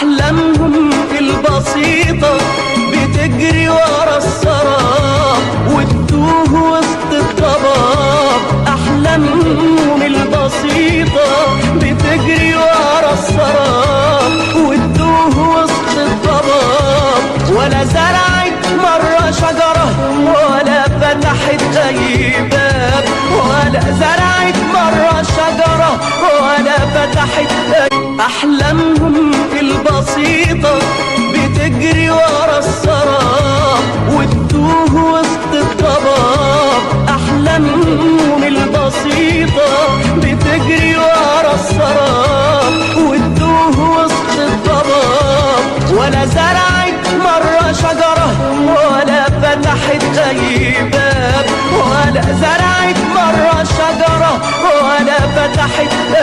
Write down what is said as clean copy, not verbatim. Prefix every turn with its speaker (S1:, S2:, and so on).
S1: أحلامهم البسيطة بتجري ورا السراب وتتوه وسط الضباب. أحلامهم البسيطة بتجري ورا السراب وتتوه وسط الضباب. ولا زرعت مرة شجرة ولا فتحت أي باب، ولا زرعت مرة شجرة ولا فتحت أي. أحلامهم البسيطة بتجري ورا السراب وتتوه وسط الضباب. أحلامهم البسيطة بتجري ورا السراب وتتوه وسط الضباب. ولا زرعت مرة شجرة ولا فتحت أي باب، ولا زرعت مرة شجرة ولا فتحت أي